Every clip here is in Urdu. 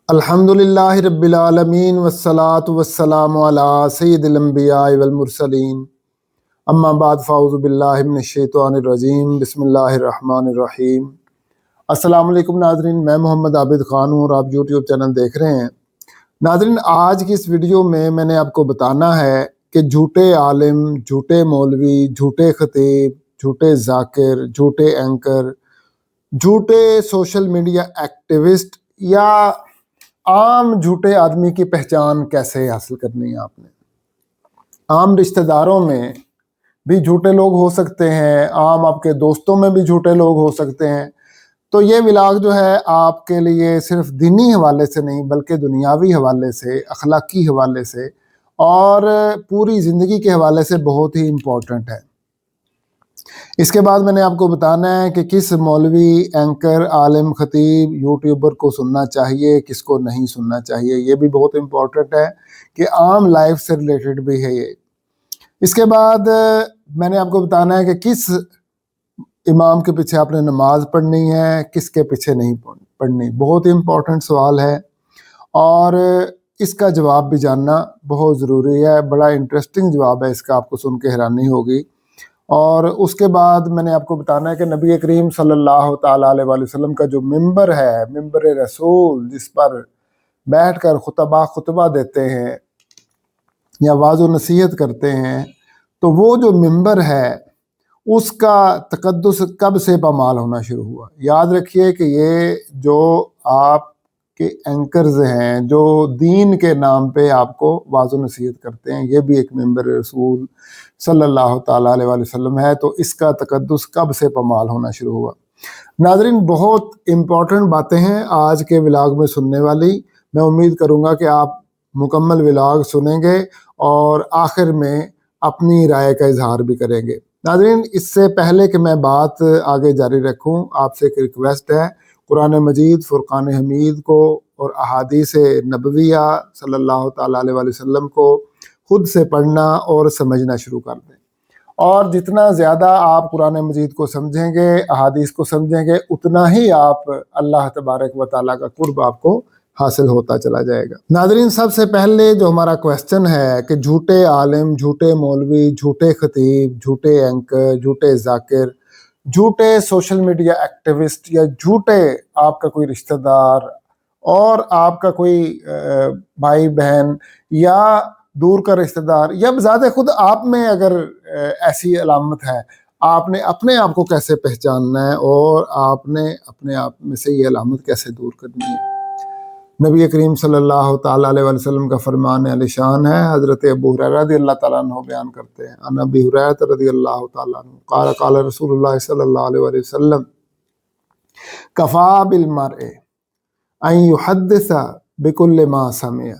الحمدللہ رب العالمین والصلاة والسلام علی سید الانبیاء والمرسلین اما بعد فاعوذ باللہ من الشیطان الرجیم بسم اللہ الرحمن الرحیم۔ السلام علیکم ناظرین، میں محمد عابد خان ہوں اور آپ یوٹیوب چینل دیکھ رہے ہیں۔ ناظرین، آج کی اس ویڈیو میں نے آپ کو بتانا ہے کہ جھوٹے عالم، جھوٹے مولوی، جھوٹے خطیب، جھوٹے ذاکر، جھوٹے اینکر، جھوٹے سوشل میڈیا ایکٹیوسٹ یا عام جھوٹے آدمی کی پہچان کیسے حاصل کرنی ہے۔ آپ نے عام رشتہ داروں میں بھی جھوٹے لوگ ہو سکتے ہیں، عام آپ کے دوستوں میں بھی جھوٹے لوگ ہو سکتے ہیں۔ تو یہ ولاگ جو ہے آپ کے لیے صرف دینی حوالے سے نہیں بلکہ دنیاوی حوالے سے، اخلاقی حوالے سے اور پوری زندگی کے حوالے سے بہت ہی امپورٹنٹ ہے۔ اس کے بعد میں نے آپ کو بتانا ہے کہ کس مولوی، اینکر، عالم، خطیب، یوٹیوبر کو سننا چاہیے، کس کو نہیں سننا چاہیے۔ یہ بھی بہت امپورٹنٹ ہے کہ عام لائف سے ریلیٹڈ بھی ہے یہ۔ اس کے بعد میں نے آپ کو بتانا ہے کہ کس امام کے پیچھے آپ نے نماز پڑھنی ہے، کس کے پیچھے نہیں پڑھنی۔ بہت ہی امپورٹنٹ سوال ہے اور اس کا جواب بھی جاننا بہت ضروری ہے۔ بڑا انٹرسٹنگ جواب ہے اس کا، آپ کو سن کے حیرانی ہوگی۔ اور اس کے بعد میں نے آپ کو بتانا ہے کہ نبی کریم صلی اللہ تعالیٰ علیہ وآلہ وسلم کا جو ممبر ہے، ممبر رسول، جس پر بیٹھ کر خطبہ دیتے ہیں یا واعظ و نصیحت کرتے ہیں، تو وہ جو ممبر ہے اس کا تقدس کب سے پامال ہونا شروع ہوا۔ یاد رکھیے کہ یہ جو آپ کے اینکرز ہیں، جو دین کے نام پہ آپ کو واعظ و نصیحت کرتے ہیں، یہ بھی ایک ممبر رسول صلی اللہ تعالیٰ علیہ وآلہ وسلم ہے، تو اس کا تقدس کب سے پامال ہونا شروع ہوا۔ ناظرین، بہت امپورٹنٹ باتیں ہیں آج کے ولاگ میں سننے والی۔ میں امید کروں گا کہ آپ مکمل ولاگ سنیں گے اور آخر میں اپنی رائے کا اظہار بھی کریں گے۔ ناظرین، اس سے پہلے کہ میں بات آگے جاری رکھوں، آپ سے ایک ریکویسٹ ہے، قرآن مجید، فرقان حمید کو اور احادیث نبویہ صلی اللہ تعالیٰ علیہ وآلہ وسلم کو خود سے پڑھنا اور سمجھنا شروع کر دیں۔ اور جتنا زیادہ آپ قرآن مجید کو سمجھیں گے، احادیث کو سمجھیں گے، اتنا ہی آپ اللہ تبارک و تعالیٰ کا قرب آپ کو حاصل ہوتا چلا جائے گا۔ ناظرین، سب سے پہلے جو ہمارا کویسچن ہے کہ جھوٹے عالم، جھوٹے مولوی، جھوٹے خطیب، جھوٹے اینکر، جھوٹے ذاکر، جھوٹے سوشل میڈیا ایکٹیوسٹ یا جھوٹے آپ کا کوئی رشتہ دار اور آپ کا کوئی بھائی بہن یا دور کا رشتہ دار یا بذات خود آپ میں اگر ایسی علامت ہے، آپ نے اپنے آپ کو کیسے پہچاننا ہے اور آپ نے اپنے آپ میں سے یہ علامت کیسے دور کرنی ہے۔ نبی کریم صلی اللہ تعالیٰ علیہ وسلم کا فرمان علی شان ہے۔ حضرت ابو ہریرہ رضی اللہ تعالیٰ عنہ بیان کرتے ہیں، عن ابی ہریرہ رضی اللہ تعالیٰ عنہ قال قال رسول اللہ صلی اللہ علیہ وسلم کفا بالمرء ان یحدث بکل ما سمع۔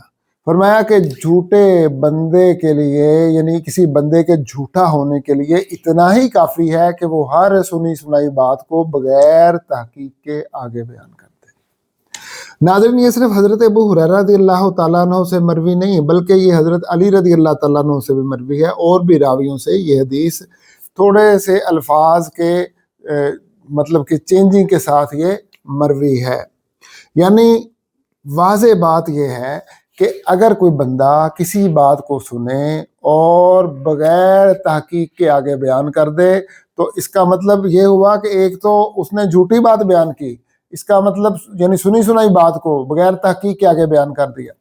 فرمایا کہ جھوٹے بندے کے لیے، یعنی کسی بندے کے جھوٹا ہونے کے لیے اتنا ہی کافی ہے کہ وہ ہر سنی سنائی بات کو بغیر تحقیق کے آگے بیان کرتے۔ ناظرین، یہ صرف حضرت ابو ہریرہ رضی اللہ تعالیٰ عنہ سے مروی نہیں بلکہ یہ حضرت علی رضی اللہ تعالیٰ عنہ سے بھی مروی ہے، اور بھی راویوں سے یہ حدیث تھوڑے سے الفاظ کے مطلب کہ چینجنگ کے ساتھ یہ مروی ہے۔ یعنی واضح بات یہ ہے کہ اگر کوئی بندہ کسی بات کو سنے اور بغیر تحقیق کے آگے بیان کر دے تو اس کا مطلب یہ ہوا کہ ایک تو اس نے جھوٹی بات بیان کی، اس کا مطلب یعنی سنی سنائی بات کو بغیر تحقیق کے آگے بیان کر دیا۔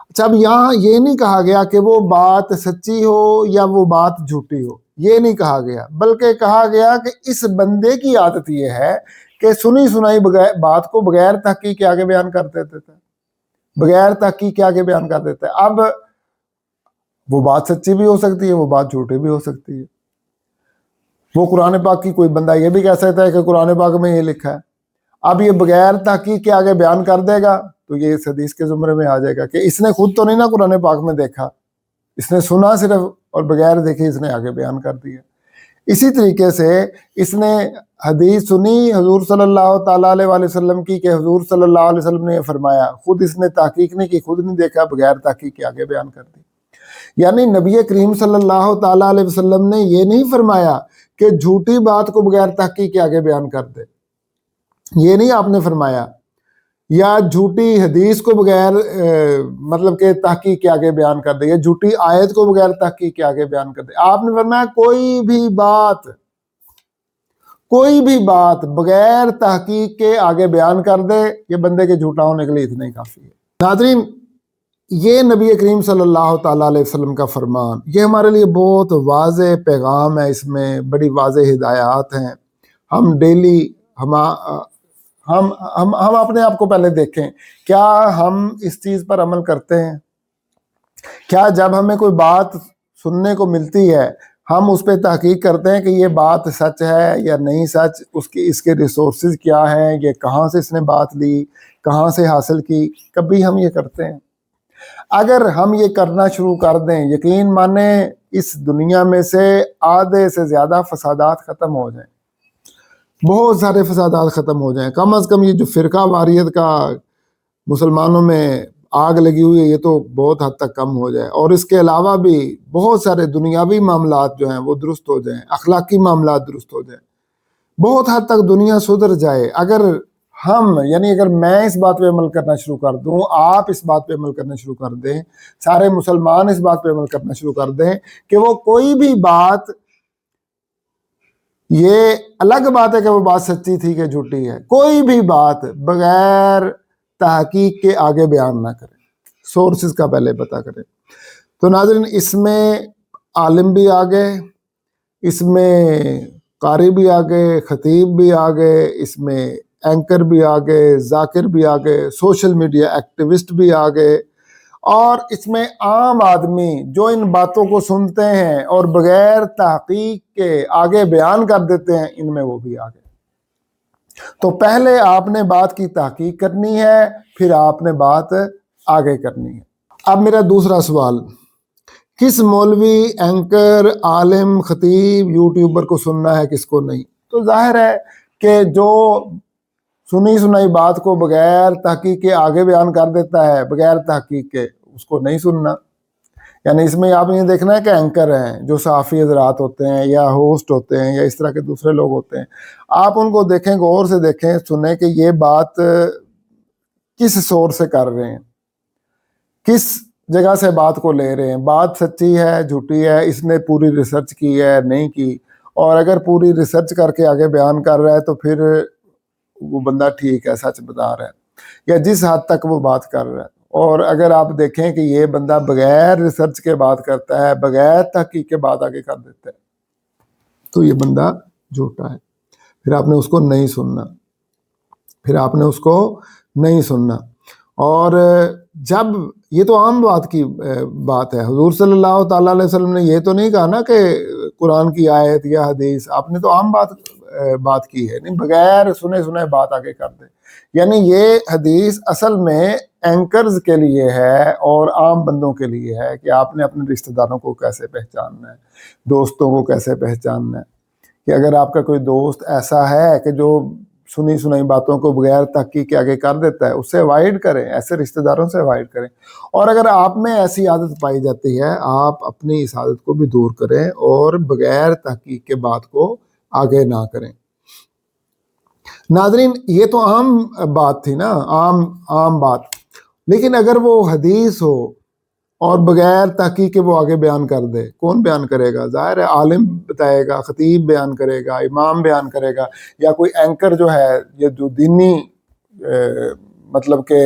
اچھا، اب یہاں یہ نہیں کہا گیا کہ وہ بات سچی ہو یا وہ بات جھوٹی ہو، یہ نہیں کہا گیا، بلکہ کہا گیا کہ اس بندے کی عادت یہ ہے کہ سنی سنائی بات کو بغیر تحقیق کے آگے بیان کر دیتے تھے، بغیر تحقیق کے آگے بیان کر دیتے ہیں۔ اب وہ بات سچی بھی ہو سکتی ہے، وہ بات جھوٹی بھی ہو سکتی ہے۔ وہ قرآن پاک کی کوئی بندہ یہ بھی کہہ سکتا ہے کہ قرآن پاک میں یہ لکھا ہے، اب یہ بغیر تحقیق کے آگے بیان کر دے گا تو یہ اس حدیث کے زمرے میں آ جائے گا کہ اس نے خود تو نہیں نا قرآن پاک میں دیکھا، اس نے سنا صرف اور بغیر دیکھے اس نے آگے بیان کر دیا۔ اسی طریقے سے اس نے حدیث سنی حضور صلی اللہ تعالیٰ علیہ وآلہ وسلم کی کہ حضور صلی اللہ علیہ وسلم نے یہ فرمایا، خود اس نے تحقیق نہیں کی، خود نہیں دیکھا، بغیر تحقیق کے آگے بیان کر دی۔ یعنی نبی کریم صلی اللہ تعالیٰ علیہ وسلم نے یہ نہیں فرمایا کہ جھوٹی بات کو بغیر تحقیق کے آگے بیان کر دے، یہ نہیں آپ نے فرمایا، یا جھوٹی حدیث کو بغیر مطلب کہ تحقیق کے آگے بیان کر دے، یا جھوٹی آیت کو بغیر تحقیق کے آگے بیان کر دے. آپ نے فرمایا کوئی بھی بات بغیر تحقیق کے آگے بیان کر دے، یہ بندے کے جھوٹا ہونے کے لیے اتنا ہی کافی ہے. ناظرین، یہ نبی کریم صلی اللہ تعالیٰ علیہ وسلم کا فرمان، یہ ہمارے لیے بہت واضح پیغام ہے، اس میں بڑی واضح ہدایات ہیں. ہم ڈیلی ہم اپنے آپ کو پہلے دیکھیں، کیا ہم اس چیز پر عمل کرتے ہیں؟ کیا جب ہمیں کوئی بات سننے کو ملتی ہے ہم اس پہ تحقیق کرتے ہیں کہ یہ بات سچ ہے یا نہیں سچ، اس کے ریسورسز کیا ہیں، یہ کہاں سے اس نے بات لی، کہاں سے حاصل کی؟ کبھی ہم یہ کرتے ہیں؟ اگر ہم یہ کرنا شروع کر دیں، یقین مانیں اس دنیا میں سے آدھے سے زیادہ فسادات ختم ہو جائیں، بہت سارے فسادات ختم ہو جائیں. کم از کم یہ جو فرقہ واریت کا مسلمانوں میں آگ لگی ہوئی ہے، یہ تو بہت حد تک کم ہو جائے. اور اس کے علاوہ بھی بہت سارے دنیاوی معاملات جو ہیں وہ درست ہو جائیں، اخلاقی معاملات درست ہو جائیں، بہت حد تک دنیا سدھر جائے. اگر اگر میں اس بات پہ عمل کرنا شروع کر دوں، آپ اس بات پہ عمل کرنا شروع کر دیں، سارے مسلمان اس بات پہ عمل کرنا شروع کر دیں کہ وہ کوئی بھی بات، یہ الگ بات ہے کہ وہ بات سچی تھی کہ جھوٹی ہے، کوئی بھی بات بغیر تحقیق کے آگے بیان نہ کریں، سورسز کا پہلے پتہ کریں. تو ناظرین، اس میں عالم بھی آ گئے، اس میں قاری بھی آ گئے، خطیب بھی آ گئے، اس میں اینکر بھی آ گئے، ذاکر بھی آ گئے، سوشل میڈیا ایکٹیوسٹ بھی آ گئے، اور اس میں عام آدمی جو ان باتوں کو سنتے ہیں اور بغیر تحقیق کے آگے بیان کر دیتے ہیں، ان میں وہ بھی آ گئے. تو پہلے آپ نے بات کی تحقیق کرنی ہے، پھر آپ نے بات آگے کرنی ہے. اب میرا دوسرا سوال، کس مولوی، اینکر، عالم، خطیب، یوٹیوبر کو سننا ہے، کس کو نہیں؟ تو ظاہر ہے کہ جو سنی سنائی بات کو بغیر تحقیق کے آگے بیان کر دیتا ہے، بغیر تحقیق کے، اس کو نہیں سننا. یعنی اس میں آپ نے یہ دیکھنا ہے کہ اینکر ہیں جو صحافی حضرات ہوتے ہیں یا ہوسٹ ہوتے ہیں یا اس طرح کے دوسرے لوگ ہوتے ہیں، آپ ان کو دیکھیں، غور سے دیکھیں، سنیں کہ یہ بات کس سورس سے کر رہے ہیں، کس جگہ سے بات کو لے رہے ہیں، بات سچی ہے، جھوٹی ہے، اس نے پوری ریسرچ کی ہے، نہیں کی. اور اگر پوری ریسرچ کر کے آگے بیان کر رہا ہے تو پھر وہ بندہ ٹھیک ہے، سچ بتا رہا ہے، یا جس حد تک وہ بات کر رہا ہے. اور اگر آپ دیکھیں کہ یہ بندہ بغیر ریسرچ کے بات کرتا ہے، بغیر تحقیق کے بات آگے کر دیتا ہے، تو یہ بندہ جھوٹا ہے، پھر آپ نے اس کو نہیں سننا. اور جب یہ تو عام بات کی بات ہے، حضور صلی اللہ تعالیٰ علیہ وسلم نے یہ تو نہیں کہا نا کہ قرآن کی آیت یا حدیث، آپ نے تو عام بات کی ہے، نہیں بغیر سنے بات آگے کر دے. یعنی یہ حدیث اصل میں اینکرز کے لیے ہے اور عام بندوں کے لیے ہے کہ آپ نے اپنے رشتہ داروں کو کیسے پہچاننا ہے، دوستوں کو کیسے پہچاننا ہے. کہ اگر آپ کا کوئی دوست ایسا ہے کہ جو سنی سنائی باتوں کو بغیر تحقیق کے آگے کر دیتا ہے، اس سے اوائڈ کریں، ایسے رشتہ داروں سے اوائڈ کریں. اور اگر آپ میں ایسی عادت پائی جاتی ہے، آپ اپنی اس عادت کو بھی دور کریں اور بغیر تحقیق کے بات کو آگے نہ کریں. ناظرین، یہ تو عام بات تھی نا، عام بات. لیکن اگر وہ حدیث ہو اور بغیر تحقیق کے وہ آگے بیان کر دے، کون بیان کرے گا؟ ظاہر ہے عالم بتائے گا، خطیب بیان کرے گا، امام بیان کرے گا، یا کوئی اینکر جو ہے، یہ جو دینی مطلب کہ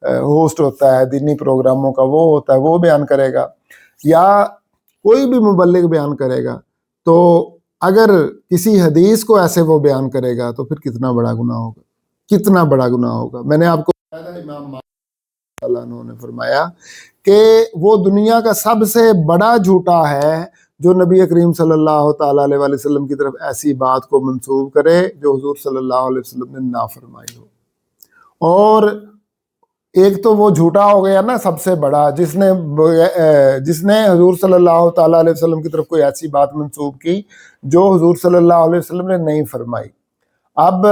ہوسٹ ہوتا ہے دینی پروگراموں کا، وہ ہوتا ہے، وہ بیان کرے گا، یا کوئی بھی مبلغ بیان کرے گا. تو اگر کسی حدیث کو ایسے وہ بیان کرے گا تو پھر کتنا بڑا گناہ ہوگا. میں نے آپ کو امام اللہ نے فرمایا کہ وہ دنیا کا سب سے بڑا جھوٹا ہے جو نبی کریم صلی اللہ تعالیٰ علیہ وسلم کی طرف ایسی بات کو منسوب کرے جو حضور صلی اللہ علیہ وسلم نے نہ فرمائی ہو. اور ایک تو وہ جھوٹا ہو گیا نا سب سے بڑا، جس نے حضور صلی اللہ تعالیٰ علیہ وسلم کی طرف کوئی ایسی بات منسوب کی جو حضور صلی اللہ علیہ وسلم نے نہیں فرمائی. اب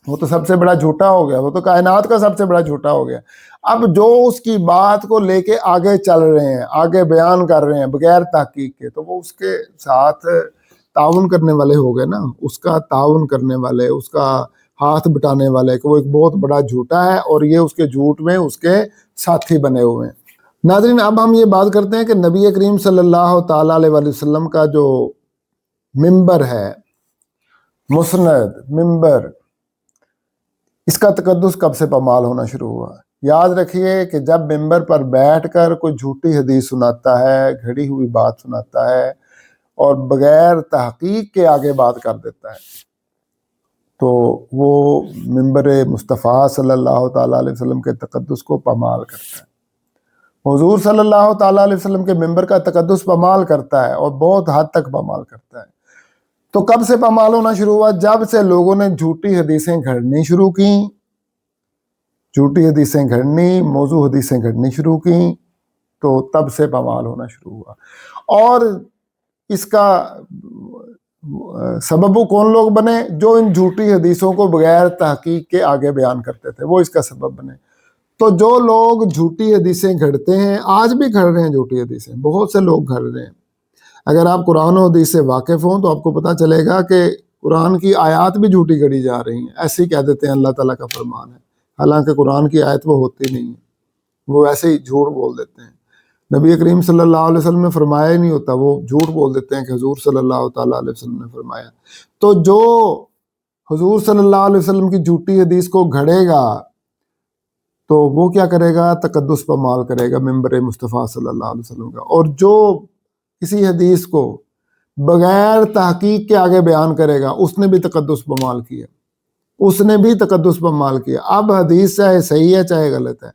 وہ تو سب سے بڑا جھوٹا ہو گیا، وہ تو کائنات کا سب سے بڑا جھوٹا ہو گیا. اب جو اس کی بات کو لے کے آگے چل رہے ہیں، آگے بیان کر رہے ہیں بغیر تحقیق کے، تو وہ اس کے ساتھ تعاون کرنے والے ہو گئے نا، اس کا تعاون کرنے والے، اس کا ہاتھ بٹانے والے کہ وہ ایک بہت بڑا جھوٹا ہے اور یہ اس کے جھوٹ میں اس کے ساتھی بنے ہوئے ہیں۔ ناظرین، اب ہم یہ بات کرتے ہیں کہ نبی کریم صلی اللہ تعالیٰ علیہ وسلم کا جو ممبر ہے، مسند ممبر، اس کا تقدس کب سے پامال ہونا شروع ہوا؟ یاد رکھیے کہ جب ممبر پر بیٹھ کر کوئی جھوٹی حدیث سناتا ہے، گھڑی ہوئی بات سناتا ہے اور بغیر تحقیق کے آگے بات کر دیتا ہے، تو وہ ممبر مصطفیٰ صلی اللہ تعالیٰ علیہ وسلم کے تقدس کو پامال کرتا ہے۔ حضور صلی اللہ تعالیٰ علیہ وسلم کے ممبر کا تقدس پامال کرتا ہے اور بہت حد تک پامال کرتا ہے۔ تو کب سے پامال ہونا شروع ہوا؟ جب سے لوگوں نے جھوٹی حدیثیں گھڑنی شروع کی، جھوٹی حدیثیں گھڑنی، موضوع حدیثیں گھڑنی شروع کی، تو تب سے پامال ہونا شروع ہوا۔ اور اس کا سبب کون لوگ بنے؟ جو ان جھوٹی حدیثوں کو بغیر تحقیق کے آگے بیان کرتے تھے، وہ اس کا سبب بنے۔ تو جو لوگ جھوٹی حدیثیں گھڑتے ہیں، آج بھی گھڑ رہے ہیں جھوٹی حدیثیں، بہت سے لوگ گھڑ رہے ہیں۔ اگر آپ قرآن و حدیث سے واقف ہوں تو آپ کو پتہ چلے گا کہ قرآن کی آیات بھی جھوٹی گھڑی جا رہی ہیں، ایسے ہی کہہ دیتے ہیں اللہ تعالیٰ کا فرمان ہے، حالانکہ قرآن کی آیت وہ ہوتی نہیں ہے، وہ ایسے ہی جھوٹ بول دیتے ہیں۔ نبی کریم صلی اللہ علیہ وسلم نے فرمایا ہی نہیں ہوتا، وہ جھوٹ بول دیتے ہیں کہ حضور صلی اللہ تعالیٰ علیہ وسلم نے فرمایا۔ تو جو حضور صلی اللہ علیہ وسلم کی جھوٹی حدیث کو گھڑے گا تو وہ کیا کرے گا؟ تقدس پامال کرے گا ممبر مصطفیٰ صلی اللہ علیہ وسلم کا۔ اور جو کسی حدیث کو بغیر تحقیق کے آگے بیان کرے گا، اس نے بھی تقدس پامال کیا، اس نے بھی تقدس پامال کیا۔ اب حدیث چاہے صحیح ہے چاہے غلط ہے،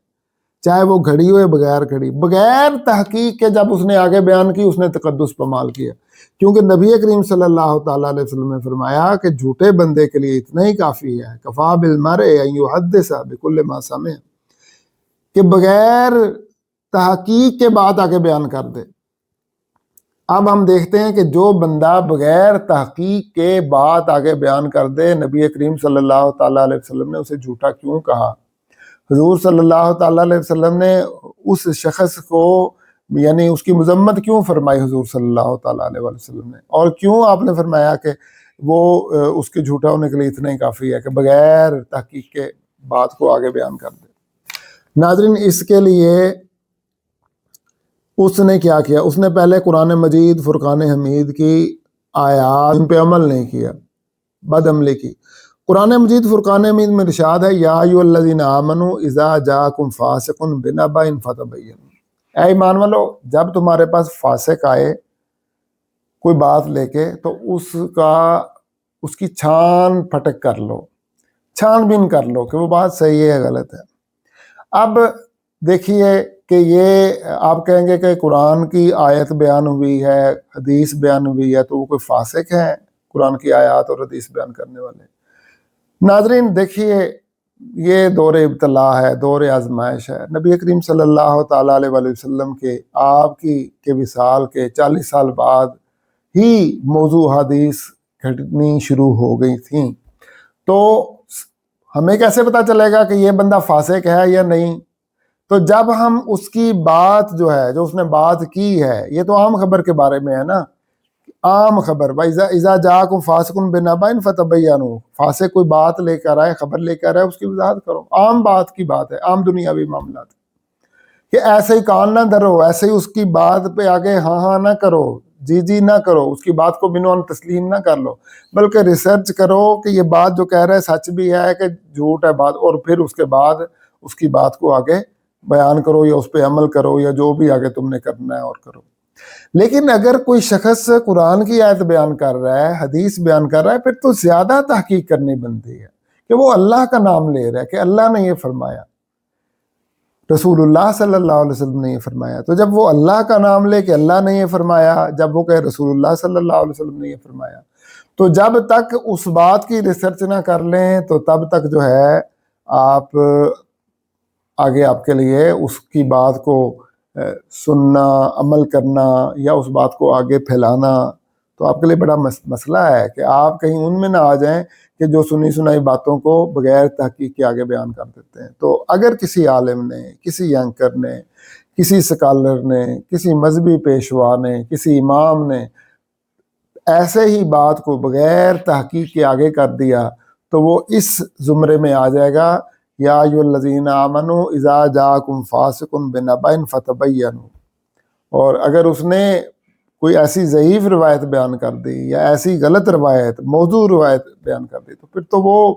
چاہے وہ گھڑی ہوئے بغیر گھڑی، بغیر تحقیق کے جب اس نے آگے بیان کی، اس نے تقدس پامال کیا۔ کیونکہ نبی کریم صلی اللہ تعالیٰ علیہ وسلم نے فرمایا کہ جھوٹے بندے کے لیے اتنا ہی کافی ہے، کفا بالمرء ان یحدث بکل ما سمع، کہ بغیر تحقیق کے بات آگے بیان کر دے۔ اب ہم دیکھتے ہیں کہ جو بندہ بغیر تحقیق کے بات آگے بیان کر دے، نبی کریم صلی اللہ تعالیٰ علیہ وسلم نے اسے جھوٹا کیوں کہا؟ حضور صلی اللہ تعالیٰ علیہ وسلم نے اس شخص کو یعنی اس کی مذمت کیوں فرمائی حضور صلی اللہ تعالیٰ علیہ وسلم نے؟ اور کیوں آپ نے فرمایا کہ وہ اس کے جھوٹا ہونے کے لیے اتنا ہی کافی ہے کہ بغیر تحقیق کے بات کو آگے بیان کر دے؟ ناظرین، اس کے لیے اس نے کیا کیا؟ اس نے پہلے قرآن مجید فرقان حمید کی آیات ان پہ عمل نہیں کیا، بد عملی کی۔ قرآن مجید فرقان حمید میں ارشاد ہے، یا ایھا الذین آمنوا اذا جاءکم فاسق بنبأ فتبینوا، اے ایمان والو، جب تمہارے پاس فاسق آئے کوئی بات لے کے تو اس کی چھان پھٹک کر لو، چھان بین کر لو کہ وہ بات صحیح ہے غلط ہے۔ اب دیکھیے کہ یہ آپ کہیں گے کہ قرآن کی آیت بیان ہوئی ہے، حدیث بیان ہوئی ہے، تو وہ کوئی فاسق ہے قرآن کی آیات اور حدیث بیان کرنے والے؟ ناظرین دیکھیے، یہ دور ابتلا ہے، دور آزمائش ہے۔ نبی کریم صلی اللہ تعالیٰ علیہ وسلم کے آپ کے وصال کے 40 سال بعد ہی موضوع حدیث گھٹنی شروع ہو گئی تھیں، تو ہمیں کیسے پتہ چلے گا کہ یہ بندہ فاسق ہے یا نہیں؟ تو جب ہم اس کی بات جو ہے، جو اس نے بات کی ہے، یہ تو عام خبر کے بارے میں ہے نا، عام خبر، اذا جاءکم فاسق بنبأ فتبینوا، فاسق کوئی بات لے کر آئے، خبر لے کر آئے، اس کی وضاحت کرو، عام بات کی بات ہے، عام دنیاوی معاملات، کہ ایسے ہی کان نہ دھرو، ایسے ہی اس کی بات پہ آگے ہاں ہاں نہ کرو، جی جی نہ کرو، اس کی بات کو بنوان تسلیم نہ کر لو، بلکہ ریسرچ کرو کہ یہ بات جو کہہ رہا ہے سچ بھی ہے کہ جھوٹ ہے بات، اور پھر اس کے بعد اس کی بات کو آگے بیان کرو یا اس پہ عمل کرو یا جو بھی آگے تم نے کرنا ہے اور کرو۔ لیکن اگر کوئی شخص قرآن کی آیت بیان کر رہا ہے، حدیث بیان کر رہا ہے، پھر تو زیادہ تحقیق کرنی بنتی ہے کہ وہ اللہ کا نام لے رہا ہے کہ اللہ نے یہ فرمایا، رسول اللہ صلی اللہ علیہ وسلم نے یہ فرمایا۔ تو جب وہ اللہ کا نام لے کہ اللہ نے یہ فرمایا، جب وہ کہ رسول اللہ صلی اللہ علیہ وسلم نے یہ فرمایا، تو جب تک اس بات کی ریسرچ نہ کر لیں تو تب تک جو ہے آپ آگے آپ کے لیے اس کی بات کو سننا، عمل کرنا یا اس بات کو آگے پھیلانا تو آپ کے لیے بڑا مسئلہ ہے کہ آپ کہیں ان میں نہ آ جائیں کہ جو سنی سنائی باتوں کو بغیر تحقیق کے آگے بیان کر دیتے ہیں۔ تو اگر کسی عالم نے، کسی اینکر نے، کسی سکالر نے، کسی مذہبی پیشوا نے، کسی امام نے ایسے ہی بات کو بغیر تحقیق کے آگے کر دیا تو وہ اس زمرے میں آ جائے گا، یا ایھا الذین آمنوا اذا جاءکم فاسق بنبأ فتبینوا۔ اور اگر اس نے کوئی ایسی ضعیف روایت بیان کر دی یا ایسی غلط روایت، موضوع روایت بیان کر دی، تو پھر تو وہ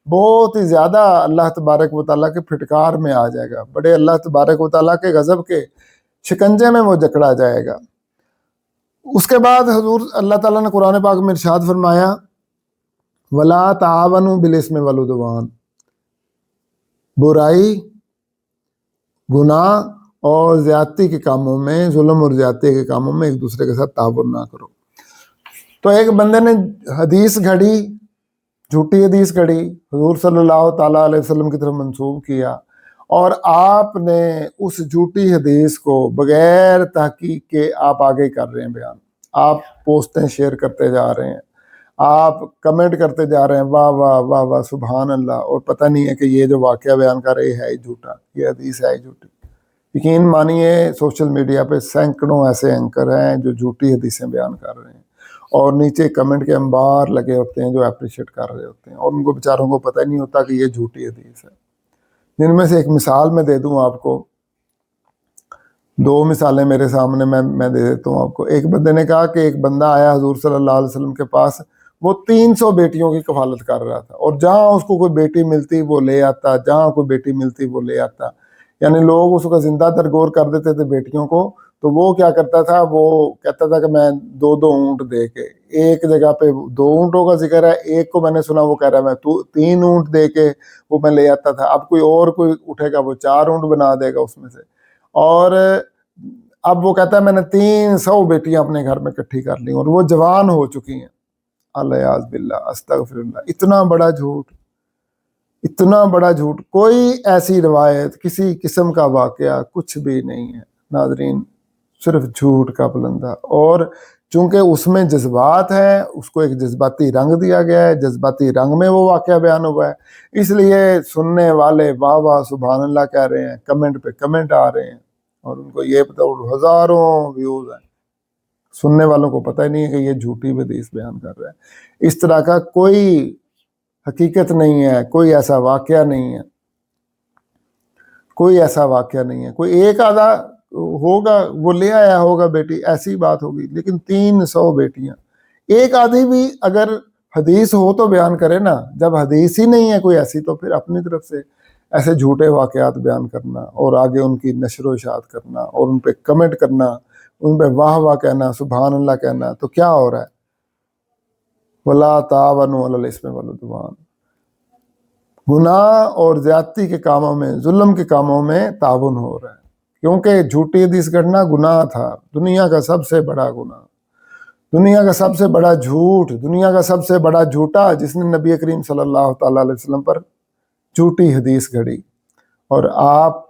بہت ہی زیادہ اللہ تبارک و تعالیٰ کے پھٹکار میں آ جائے گا، بڑے اللہ تبارک و تعالیٰ کے غضب کے شکنجے میں وہ جکڑا جائے گا۔ اس کے بعد حضور اللہ تعالیٰ نے قرآن پاک میں ارشاد فرمایا وَلَا تَعَاوَنُوا بِالْإِثْمِ وَالْعُدْوَانِ، برائی، گناہ اور زیادتی کے کاموں میں، ظلم اور زیادتی کے کاموں میں ایک دوسرے کے ساتھ تعاون نہ کرو۔ تو ایک بندے نے حدیث گھڑی، جھوٹی حدیث گھڑی، حضور صلی اللہ تعالیٰ علیہ وسلم کی طرف منسوب کیا، اور آپ نے اس جھوٹی حدیث کو بغیر تحقیق کے آپ آگے کر رہے ہیں بیان، آپ پوسٹیں شیئر کرتے جا رہے ہیں، آپ کمنٹ کرتے جا رہے ہیں، واہ واہ واہ واہ سبحان اللہ، اور پتہ نہیں ہے کہ یہ جو واقعہ بیان کر رہے ہے جھوٹا، یہ حدیث ہے جھوٹی۔ یقین مانیے سوشل میڈیا پہ سینکڑوں ایسے اینکر ہیں جو جھوٹی حدیثیں بیان کر رہے ہیں، اور نیچے کمنٹ کے انبار لگے ہوتے ہیں جو اپریشیٹ کر رہے ہوتے ہیں، اور ان کو بیچاروں کو پتہ ہی نہیں ہوتا کہ یہ جھوٹی حدیث ہے۔ جن میں سے ایک مثال میں دے دوں آپ کو، دو مثالیں میرے سامنے میں دے دیتا ہوں آپ کو۔ ایک بندے نے کہا کہ ایک بندہ آیا حضور صلی اللہ علیہ وسلم کے پاس، وہ 300 بیٹیوں کی کفالت کر رہا تھا، اور جہاں اس کو کوئی بیٹی ملتی وہ لے آتا، جہاں کوئی بیٹی ملتی وہ لے آتا، یعنی لوگ اس کو زندہ درگور کر دیتے تھے بیٹیوں کو، تو وہ کیا کرتا تھا، وہ کہتا تھا کہ میں 2 اونٹ دے کے، ایک جگہ پہ 2 اونٹوں کا ذکر ہے، ایک کو میں نے سنا وہ کہہ رہا ہے میں 3 اونٹ دے کے وہ میں لے آتا تھا، اب کوئی اٹھے گا وہ 4 اونٹ بنا دے گا اس میں سے، اور اب وہ کہتا ہے میں نے 300 بیٹیاں اپنے گھر میں اکٹھی کر لی اور وہ جوان ہو چکی ہیں۔ الیاذ باللہ، استغفر اللہ، اتنا بڑا جھوٹ، اتنا بڑا جھوٹ، کوئی ایسی روایت، کسی قسم کا واقعہ کچھ بھی نہیں ہے ناظرین، صرف جھوٹ کا پلندہ۔ اور چونکہ اس میں جذبات ہیں، اس کو ایک جذباتی رنگ دیا گیا ہے، جذباتی رنگ میں وہ واقعہ بیان ہوا ہے، اس لیے سننے والے واہ واہ سبحان اللہ کہہ رہے ہیں، کمنٹ پہ کمنٹ آ رہے ہیں، اور ان کو یہ پتہ ہزاروں ویوز ہیں، سننے والوں کو پتہ ہی نہیں ہے کہ یہ جھوٹی حدیث بیان کر رہا ہے۔ اس طرح کا کوئی حقیقت نہیں ہے، کوئی ایسا واقعہ نہیں ہے، کوئی ایسا واقعہ نہیں ہے۔ کوئی ایک آدھا ہوگا وہ لے آیا ہوگا بیٹی، ایسی بات ہوگی، لیکن 300 بیٹیاں، ایک آدھی بھی اگر حدیث ہو تو بیان کرے نا، جب حدیث ہی نہیں ہے کوئی ایسی، تو پھر اپنی طرف سے ایسے جھوٹے واقعات بیان کرنا اور آگے ان کی نشر و اشاعت کرنا اور ان پہ کمنٹ کرنا، ان پہ واہ واہ کہنا، سبحان اللہ کہنا، تو کیا ہو رہا ہے؟ وَلَا تَعَاوَنُوا عَلَى الْإِثْمِ وَالْعُدْوَانِ، گناہ اور زیادتی کے کاموں میں، ظلم کے کاموں میں تعاون ہو رہا ہے، کیونکہ جھوٹی حدیث گھڑنا گناہ تھا، دنیا کا سب سے بڑا گناہ، دنیا کا سب سے بڑا جھوٹ، دنیا کا سب سے بڑا جھوٹا، جس نے نبی کریم صلی اللہ تعالیٰ علیہ وسلم پر جھوٹی حدیث گھڑی، اور آپ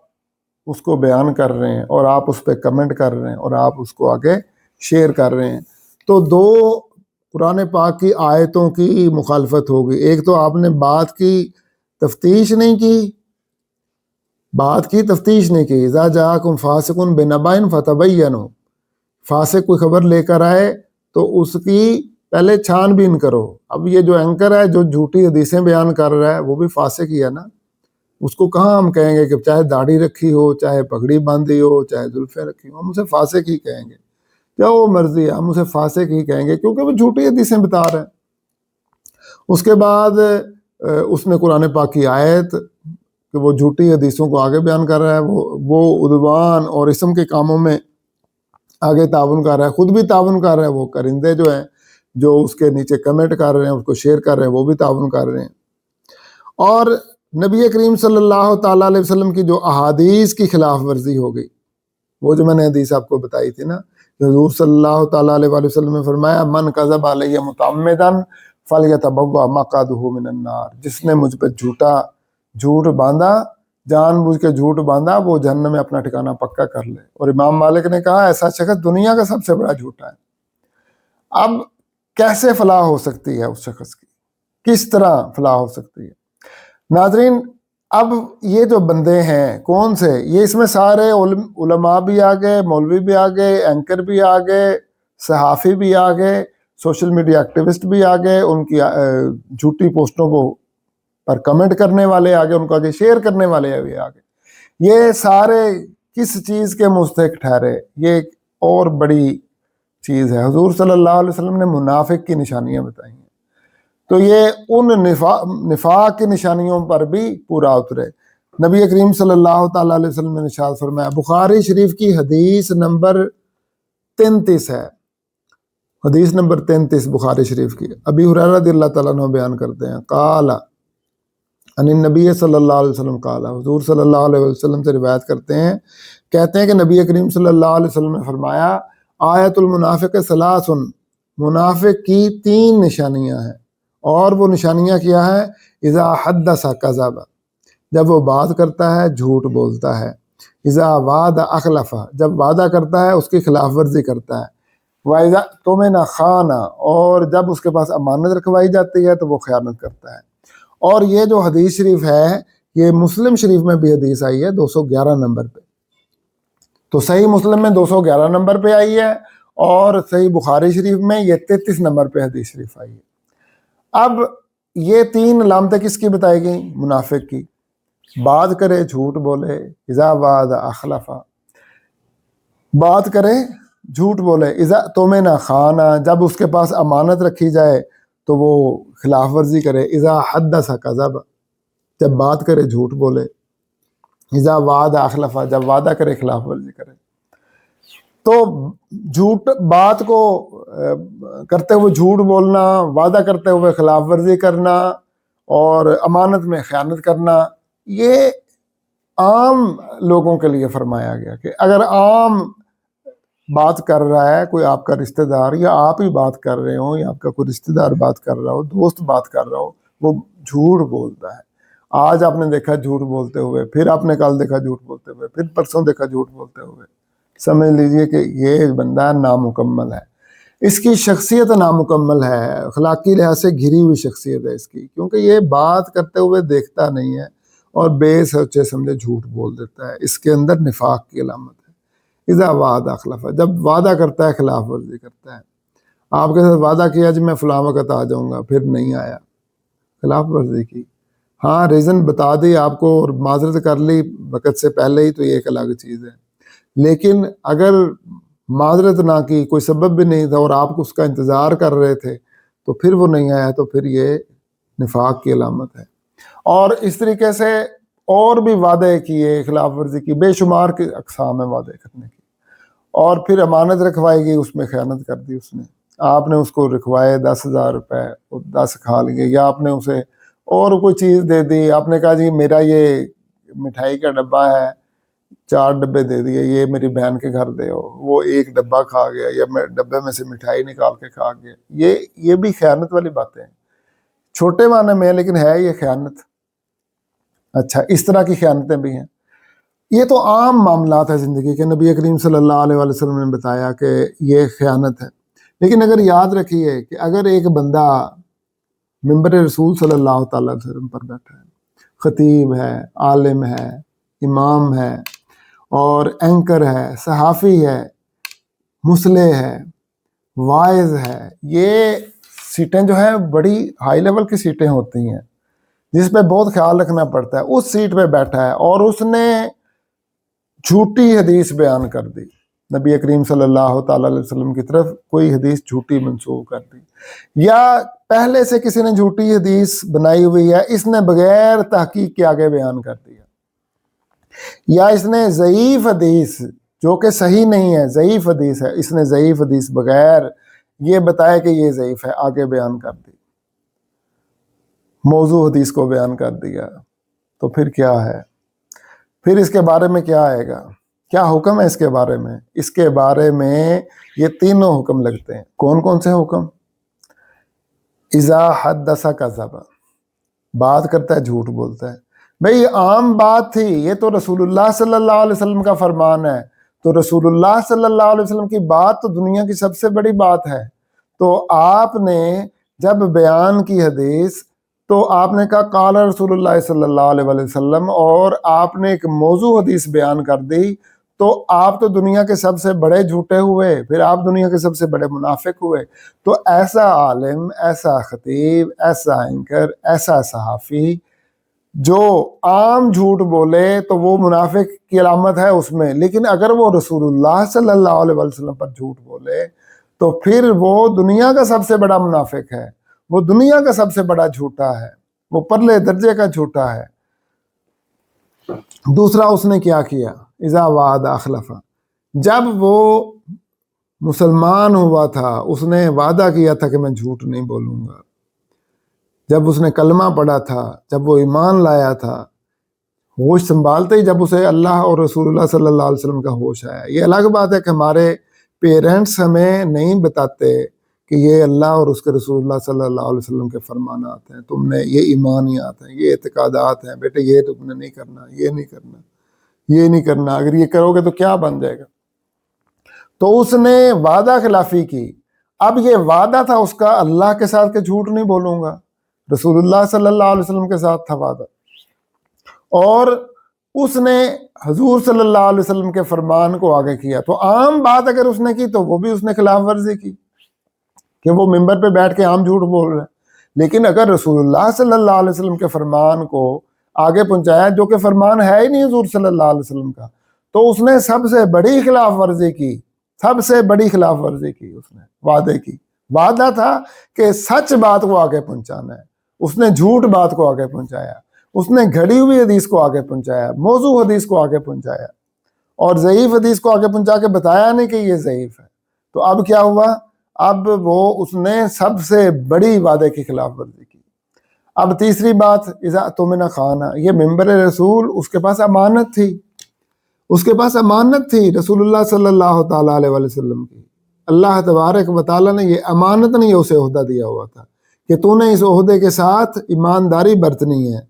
اس کو بیان کر رہے ہیں، اور آپ اس پہ کمنٹ کر رہے ہیں، اور آپ اس کو آگے شیئر کر رہے ہیں۔ تو 2 قرآن پاک کی آیتوں کی مخالفت ہوگی۔ ایک تو آپ نے بات کی تفتیش نہیں کی، بات کی تفتیش نہیں کی، اذا جاءکم فاسق بنبأ فتبینوا، فاسق کوئی خبر لے کر آئے تو اس کی پہلے چھان بین کرو۔ اب یہ جو اینکر ہے جو جھوٹی حدیثیں بیان کر رہا ہے وہ بھی فاسق ہی ہے نا، اس کو کہاں ہم کہیں گے کہ چاہے داڑھی رکھی ہو، چاہے پگڑی باندھی ہو، چاہے زلفیں رکھی ہو، ہم اسے فاسق ہی کہیں گے، جو وہ مرضی ہے ہم اسے فاسق ہی کہیں گے، کیونکہ وہ جھوٹی حدیثیں بتا رہے ہیں۔ اس کے بعد اس نے قرآن پاک کی آیت کہ وہ جھوٹی حدیثوں کو آگے بیان کر رہا ہے، وہ عدوان اور اسم کے کاموں میں آگے تعاون کر رہا ہے، خود بھی تعاون کر رہا ہے، وہ کرندے جو ہیں جو اس کے نیچے کمنٹ کر رہے ہیں، اس کو شیئر کر رہے ہیں، وہ بھی تعاون کر رہے ہیں۔ اور نبی کریم صلی اللہ تعالیٰ علیہ وسلم کی جو احادیث کی خلاف ورزی ہو گئی، وہ جو میں نے حدیث آپ کو بتائی تھی نا، حضور صلی اللہ تعالیٰ علیہ وسلم نے فرمایا من کذب علی متعمدا فلیتبوأ مقعدہ من النار، جس نے مجھ پہ جھوٹ باندھا، جان بوجھ کے جھوٹ باندھا، وہ جہنم میں اپنا ٹھکانہ پکا کر لے۔ اور امام مالک نے کہا ایسا شخص دنیا کا سب سے بڑا جھوٹا ہے۔ اب کیسے فلاح ہو سکتی ہے اس شخص کی، کس طرح فلاح ہو سکتی ہے؟ ناظرین، اب یہ جو بندے ہیں کون سے، یہ اس میں سارے علماء بھی آ گئے، مولوی بھی آ گئے، اینکر بھی آ گئے، صحافی بھی آ گئے، سوشل میڈیا ایکٹیوسٹ بھی آ گئے، ان کی جھوٹی پوسٹوں کو پر کمنٹ کرنے والے آگے، ان کو آگے شیئر کرنے والے بھی آگے، یہ سارے کس چیز کے مستحق ٹھہرے؟ یہ ایک اور بڑی چیز ہے، حضور صلی اللہ علیہ وسلم نے منافق کی نشانیاں بتائی ہیں، تو یہ ان نفاق کی نشانیوں پر بھی پورا اترے۔ نبی کریم صلی اللہ تعالیٰ علیہ وسلم نے ارشاد فرمایا، بخاری شریف کی حدیث نمبر 33 ہے، حدیث نمبر 33 بخاری شریف کی، ابی ہریرہ رضی اللہ تعالیٰ عنہ بیان کرتے ہیں، قال عن النبی صلی اللہ علیہ وسلم قال، حضور صلی اللہ علیہ وسلم سے روایت کرتے ہیں، کہتے ہیں کہ نبی کریم صلی اللہ علیہ وسلم نے فرمایا، آیت المنافق ثلاث، منافق کی 3 نشانیاں ہیں، اور وہ نشانیاں کیا ہیں؟ اذا حدث کذب، جب وہ بات کرتا ہے جھوٹ بولتا ہے، اذا وعد اخلف، جب وعدہ کرتا ہے اس کی خلاف ورزی کرتا ہے، وَإِذَا اؤْتُمِنَ خَانَ، اور جب اس کے پاس امانت رکھوائی جاتی ہے تو وہ خیانت کرتا ہے۔ اور یہ جو حدیث شریف ہے یہ مسلم شریف میں بھی حدیث آئی ہے 211 نمبر پہ، تو صحیح مسلم میں 211 نمبر پہ آئی ہے، اور صحیح بخاری شریف میں یہ 33 نمبر پہ حدیث شریف آئی ہے۔ اب یہ 3 علامتیں کس کی بتائی گئیں؟ منافق کی، بات کرے جھوٹ بولے، اذا وعد اخلف، بات کرے جھوٹ بولے، اذا اؤتمن خان، جب اس کے پاس امانت رکھی جائے تو وہ خلاف ورزی کرے، اذا حدث کذب، جب بات کرے جھوٹ بولے، اذا وعد اخلف، جب وعدہ کرے خلاف ورزی کرے۔ تو جھوٹ بات کو کرتے ہوئے جھوٹ بولنا، وعدہ کرتے ہوئے خلاف ورزی کرنا، اور امانت میں خیانت کرنا، یہ عام لوگوں کے لیے فرمایا گیا کہ اگر عام بات کر رہا ہے کوئی آپ کا رشتہ دار، یا آپ ہی بات کر رہے ہو، یا آپ کا کوئی رشتہ دار بات کر رہا ہو، دوست بات کر رہا ہو، وہ جھوٹ بولتا ہے، آج آپ نے دیکھا جھوٹ بولتے ہوئے، پھر آپ نے کل دیکھا جھوٹ بولتے ہوئے، پھر پرسوں دیکھا جھوٹ بولتے ہوئے، سمجھ لیجئے کہ یہ بندہ نامکمل ہے، اس کی شخصیت نامکمل ہے، اخلاقی لحاظ سے گھری ہوئی شخصیت ہے اس کی، کیونکہ یہ بات کرتے ہوئے دیکھتا نہیں ہے اور بے سوچے سمجھے جھوٹ بول دیتا ہے، اس کے اندر نفاق کی علامت ہے۔ اذا وعد اخلف، جب وعدہ کرتا ہے خلاف ورزی کرتا ہے، آپ کے ساتھ وعدہ کیا جی میں فلاں وقت آ جاؤں گا، پھر نہیں آیا، خلاف ورزی کی، ہاں ریزن بتا دی آپ کو اور معذرت کر لی وقت سے پہلے ہی، تو یہ ایک الگ چیز ہے، لیکن اگر معذرت نہ کی، کوئی سبب بھی نہیں تھا اور آپ کو اس کا انتظار کر رہے تھے تو پھر وہ نہیں آیا، تو پھر یہ نفاق کی علامت ہے۔ اور اس طریقے سے اور بھی وعدے کیے، خلاف ورزی کی، بے شمار کی اقسام ہے وعدے کرنے کی، اور پھر امانت رکھوائی گئی، اس میں خیانت کر دی اس نے، آپ نے اس کو رکھوائے 10,000 روپے، وہ 10 کھا لیے، یا آپ نے اسے اور کوئی چیز دے دی، آپ نے کہا جی میرا یہ مٹھائی کا ڈبہ ہے، 4 ڈبے دے دیے، یہ میری بہن کے گھر دے ہو، وہ 1 ڈبہ کھا گیا، یا ڈبے میں سے مٹھائی نکال کے کھا گیا، یہ بھی خیانت والی باتیں ہیں، چھوٹے معنی میں، لیکن ہے یہ خیانت۔ اچھا، اس طرح کی خیانتیں بھی ہیں، یہ تو عام معاملات ہیں زندگی کے، نبی کریم صلی اللہ علیہ وسلم نے بتایا کہ یہ خیانت ہے، لیکن اگر یاد رکھیے کہ اگر ایک بندہ منبر رسول صلی اللہ تعالیٰ علیہ وسلم پر بیٹھا ہے، خطیب ہے، عالم ہے، امام ہے، اور اینکر ہے، صحافی ہے، مصلح ہے، واعظ ہے، یہ سیٹیں جو ہیں بڑی ہائی لیول کی سیٹیں ہوتی ہیں جس پہ بہت خیال رکھنا پڑتا ہے، اس سیٹ پہ بیٹھا ہے اور اس نے جھوٹی حدیث بیان کر دی، نبی کریم صلی اللہ تعالیٰ علیہ وسلم کی طرف کوئی حدیث جھوٹی منسوخ کر دی، یا پہلے سے کسی نے جھوٹی حدیث بنائی ہوئی ہے، اس نے بغیر تحقیق کے آگے بیان کر دیا، یا اس نے ضعیف حدیث جو کہ صحیح نہیں ہے، ضعیف حدیث ہے، اس نے ضعیف حدیث بغیر یہ بتایا کہ یہ ضعیف ہے آگے بیان کر دی، موضوع حدیث کو بیان کر دیا، تو پھر کیا ہے؟ پھر اس کے بارے میں کیا آئے گا؟ کیا حکم ہے اس کے بارے میں؟ اس کے بارے میں یہ 3 حکم لگتے ہیں۔ کون کون سے حکم؟ اذا حدث کذب، بات کرتا ہے جھوٹ بولتا ہے، بھئی عام بات تھی، یہ تو رسول اللہ صلی اللہ علیہ وسلم کا فرمان ہے، تو رسول اللہ صلی اللہ علیہ وسلم کی بات تو دنیا کی سب سے بڑی بات ہے، تو آپ نے جب بیان کی حدیث تو آپ نے کہا قال رسول اللہ صلی اللہ علیہ وسلم، اور آپ نے ایک موضوع حدیث بیان کر دی، تو آپ تو دنیا کے سب سے بڑے جھوٹے ہوئے، پھر آپ دنیا کے سب سے بڑے منافق ہوئے۔ تو ایسا عالم، ایسا خطیب، ایسا اینکر، ایسا صحافی جو عام جھوٹ بولے تو وہ منافق کی علامت ہے اس میں، لیکن اگر وہ رسول اللہ صلی اللہ علیہ وسلم پر جھوٹ بولے تو پھر وہ دنیا کا سب سے بڑا منافق ہے، وہ دنیا کا سب سے بڑا جھوٹا ہے، وہ پرلے درجے کا جھوٹا ہے۔ دوسرا اس نے کیا کیا، اذا وعد اخلف، جب وہ مسلمان ہوا تھا اس نے وعدہ کیا تھا کہ میں جھوٹ نہیں بولوں گا، جب اس نے کلمہ پڑھا تھا، جب وہ ایمان لایا تھا، ہوش سنبھالتے ہی جب اسے اللہ اور رسول اللہ صلی اللہ علیہ وسلم کا ہوش آیا۔ یہ الگ بات ہے کہ ہمارے پیرنٹس ہمیں نہیں بتاتے کہ یہ اللہ اور اس کے رسول اللہ صلی اللہ علیہ وسلم کے فرمانات ہیں، تم نے یہ ایمانیات ہیں، یہ اعتقادات ہیں، بیٹے یہ تم نے نہیں کرنا، یہ نہیں کرنا، یہ نہیں کرنا، اگر یہ کرو گے تو کیا بن جائے گا۔ تو اس نے وعدہ خلافی کی۔ اب یہ وعدہ تھا اس کا اللہ کے ساتھ کہ جھوٹ نہیں بولوں گا، رسول اللہ صلی اللہ علیہ وسلم کے ساتھ تھا وعدہ، اور اس نے حضور صلی اللہ علیہ وسلم کے فرمان کو آگے کیا۔ تو عام بات اگر اس نے کی تو وہ بھی اس نے خلاف ورزی کی کہ وہ ممبر پہ بیٹھ کے عام جھوٹ بول رہے ہیں، لیکن اگر رسول اللہ صلی اللہ علیہ وسلم کے فرمان کو آگے پہنچایا، جو کہ فرمان ہے ہی نہیں حضور صلی اللہ علیہ وسلم کا، تو اس نے سب سے بڑی خلاف ورزی کی، سب سے بڑی خلاف ورزی کی اس نے وعدے کی۔ وعدہ تھا کہ سچ بات کو آگے پہنچانا ہے، اس نے جھوٹ بات کو آگے پہنچایا، اس نے گھڑی ہوئی حدیث کو آگے پہنچایا، موضوع حدیث کو آگے پہنچایا، اور ضعیف حدیث کو آگے پہنچا کے بتایا نہیں کہ یہ ضعیف ہے۔ تو اب کیا ہوا، اب وہ اس نے سب سے بڑی وعدے کی خلاف ورزی کی۔ اب تیسری بات، اذا اؤتمن خان، یہ ممبر رسول اس کے پاس امانت تھی، اس کے پاس امانت تھی رسول اللہ صلی اللہ تعالیٰ علیہ وسلم کی۔ اللہ تبارک و تعالیٰ نے یہ امانت نہیں اسے عہدہ دیا ہوا تھا کہ تو نے اس عہدے کے ساتھ ایمانداری برتنی ہے،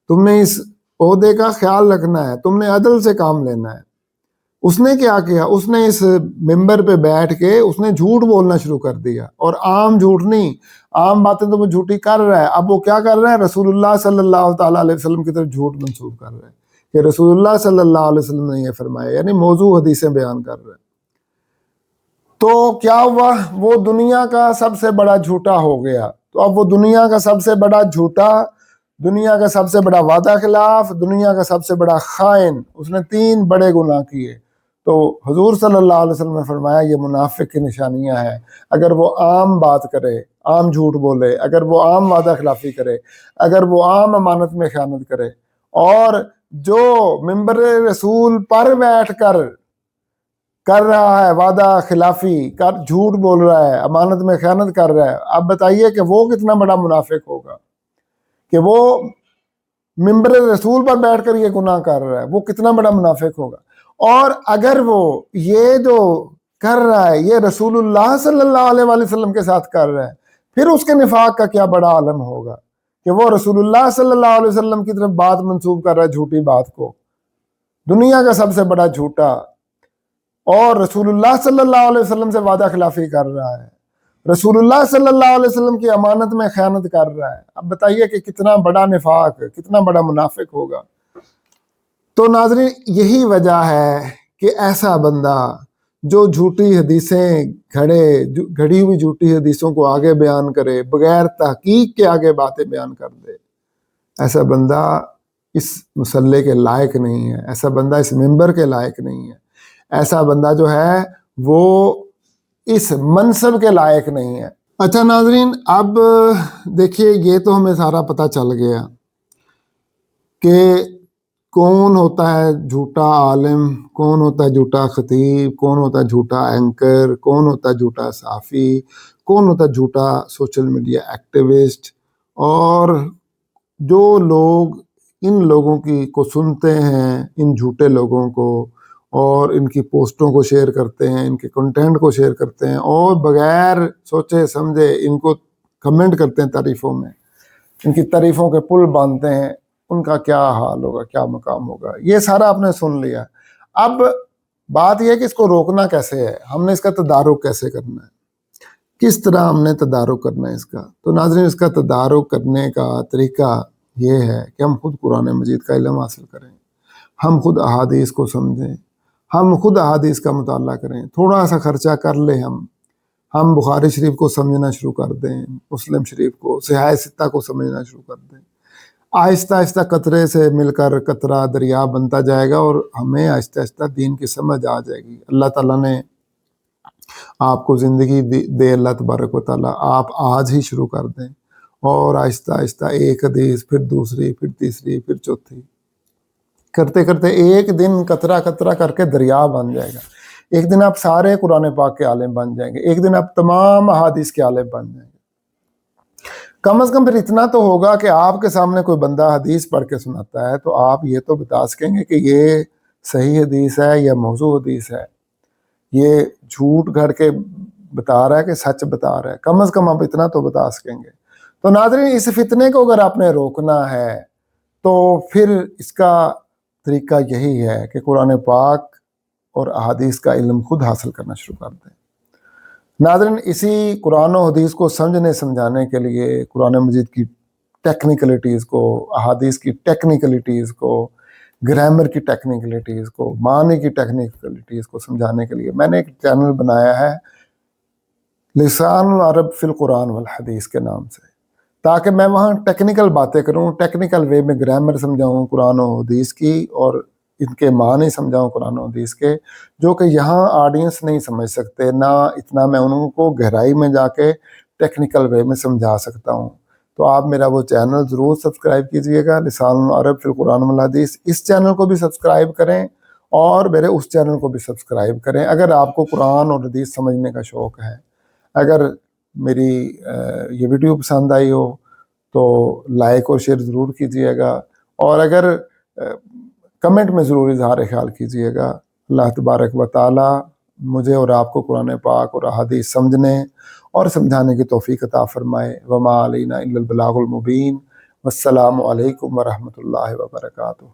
تم نے اس عہدے کا خیال رکھنا ہے، تم نے عدل سے کام لینا ہے۔ اس نے کیا کیا، اس نے اس ممبر پہ بیٹھ کے اس نے جھوٹ بولنا شروع کر دیا، اور عام جھوٹ نہیں، عام باتیں تو وہ جھوٹی کر رہا ہے، اب وہ کیا کر رہا ہے، رسول اللہ صلی اللہ تعالیٰ علیہ وسلم کی طرف جھوٹ منسوب کر رہا ہے کہ رسول اللہ صلی اللہ علیہ وسلم نے یہ فرمایا، یعنی موضوع حدیثیں بیان کر رہا ہے۔ تو کیا ہوا، وہ دنیا کا سب سے بڑا جھوٹا ہو گیا۔ تو اب وہ دنیا کا سب سے بڑا جھوٹا، دنیا کا سب سے بڑا وعدہ خلاف، دنیا کا سب سے بڑا خائن، اس نے 3 بڑے گناہ کیے۔ تو حضور صلی اللہ علیہ وسلم نے فرمایا یہ منافق کی نشانیاں ہیں، اگر وہ عام بات کرے، عام جھوٹ بولے، اگر وہ عام وعدہ خلافی کرے، اگر وہ عام امانت میں خیانت کرے، اور جو ممبر رسول پر بیٹھ کر رہا ہے وعدہ خلافی، جھوٹ بول رہا ہے، امانت میں خیانت کر رہا ہے، اب بتائیے کہ وہ کتنا بڑا منافق ہوگا کہ وہ ممبر رسول پر بیٹھ کر یہ گناہ کر رہا ہے، وہ کتنا بڑا منافق ہوگا۔ اور اگر وہ یہ جو کر رہا ہے یہ رسول اللہ صلی اللہ علیہ وسلم کے ساتھ کر رہا ہے، پھر اس کے نفاق کا کیا بڑا عالم ہوگا کہ وہ رسول اللہ صلی اللہ علیہ وسلم کی طرف بات منسوب کر رہا ہے، جھوٹی بات کو، دنیا کا سب سے بڑا جھوٹا، اور رسول اللہ صلی اللہ علیہ وسلم سے وعدہ خلافی کر رہا ہے، رسول اللہ صلی اللہ علیہ وسلم کی امانت میں خیانت کر رہا ہے۔ اب بتائیے کہ کتنا بڑا نفاق، کتنا بڑا منافق ہوگا۔ تو ناظرین، یہی وجہ ہے کہ ایسا بندہ جو جھوٹی حدیثیں گھڑی ہوئی جھوٹی حدیثوں کو آگے بیان کرے، بغیر تحقیق کے آگے باتیں بیان کر دے، ایسا بندہ اس مسئلے کے لائق نہیں ہے، ایسا بندہ اس ممبر کے لائق نہیں ہے، ایسا بندہ جو ہے وہ اس منصب کے لائق نہیں ہے۔ اچھا ناظرین، اب دیکھیے یہ تو ہمیں سارا پتہ چل گیا کہ کون ہوتا ہے جھوٹا عالم، کون ہوتا ہے جھوٹا خطیب، کون ہوتا ہے جھوٹا اینکر، کون ہوتا ہے جھوٹا صحافی، کون ہوتا ہے جھوٹا سوشل میڈیا ایکٹیوسٹ، اور جو لوگ ان لوگوں کو سنتے ہیں، ان جھوٹے لوگوں کو، اور ان کی پوسٹوں کو شیئر کرتے ہیں، ان کے کنٹینٹ کو شیئر کرتے ہیں، اور بغیر سوچے سمجھے ان کو کمنٹ کرتے ہیں تعریفوں میں، ان کی تعریفوں کے پل باندھتے ہیں، ان کا کیا حال ہوگا، کیا مقام ہوگا۔ یہ سارا آپ نے سن لیا۔ اب بات یہ ہے کہ اس کو روکنا کیسے ہے، ہم نے اس کا تدارک کیسے کرنا ہے، کس طرح ہم نے تدارک کرنا ہے اس کا۔ تو ناظرین، اس کا تدارک کرنے کا طریقہ یہ ہے کہ ہم خود قرآن مجید کا علم حاصل کریں، ہم خود احادیث کو سمجھیں، ہم خود احادیث کا مطالعہ کریں، تھوڑا سا خرچہ کر لیں، ہم بخاری شریف کو سمجھنا شروع کر دیں، مسلم شریف کو، صحیح ستہ کو سمجھنا شروع کر دیں۔ آہستہ آہستہ قطرے سے مل کر قطرہ دریا بنتا جائے گا اور ہمیں آہستہ آہستہ دین کی سمجھ آ جائے گی۔ اللہ تعالیٰ نے آپ کو زندگی دے، اللہ تبارک و تعالیٰ، آپ آج ہی شروع کر دیں اور آہستہ آہستہ ایک حدیث، پھر دوسری، پھر تیسری، پھر چوتھی، کرتے کرتے ایک دن قطرہ قطرہ کر کے دریا بن جائے گا۔ ایک دن آپ سارے قرآن پاک کے عالم بن جائیں گے، ایک دن آپ تمام احادیث کے عالم بن جائیں گے۔ کم از کم پھر اتنا تو ہوگا کہ آپ کے سامنے کوئی بندہ حدیث پڑھ کے سناتا ہے تو آپ یہ تو بتا سکیں گے کہ یہ صحیح حدیث ہے یا موضوع حدیث ہے، یہ جھوٹ گھڑ کے بتا رہا ہے کہ سچ بتا رہا ہے، کم از کم آپ اتنا تو بتا سکیں گے۔ تو ناظرین، اس فتنے کو اگر آپ نے روکنا ہے تو پھر اس کا طریقہ یہی ہے کہ قرآن پاک اور احادیث کا علم خود حاصل کرنا شروع کر دیں۔ ناظرین، اسی قرآن و حدیث کو سمجھنے سمجھانے کے لیے، قرآن مجید کی ٹیکنیکلٹیز کو، احادیث کی ٹیکنیکلٹیز کو، گرامر کی ٹیکنیکلٹیز کو، معنی کی ٹیکنیکلٹیز کو سمجھانے کے لیے میں نے ایک چینل بنایا ہے لسان العرب فی القرآن والحدیث کے نام سے، تاکہ میں وہاں ٹیکنیکل باتیں کروں، ٹیکنیکل وے میں گرامر سمجھاؤں قرآن و حدیث کی، اور ان کے معنی سمجھاؤں قرآن و حدیث کے، جو کہ یہاں آڈینس نہیں سمجھ سکتے، نہ اتنا میں انہوں کو گہرائی میں جا کے ٹیکنیکل وے میں سمجھا سکتا ہوں۔ تو آپ میرا وہ چینل ضرور سبسکرائب کیجئے گا، لسان العرب فی القرآن والحدیث۔ اس چینل کو بھی سبسکرائب کریں اور میرے اس چینل کو بھی سبسکرائب کریں اگر آپ کو قرآن اور حدیث سمجھنے کا شوق ہے۔ اگر میری یہ ویڈیو پسند آئی ہو تو لائک اور شیئر ضرور کیجئے گا، اور اگر کمنٹ میں ضرور اظہار خیال کیجئے گا۔ اللہ تبارک و تعالی مجھے اور آپ کو قرآن پاک اور احادیث سمجھنے اور سمجھانے کی توفیق عطا فرمائے۔ وما علینا الا البلاغ المبین۔ والسلام علیکم ورحمۃ اللہ وبرکاتہ۔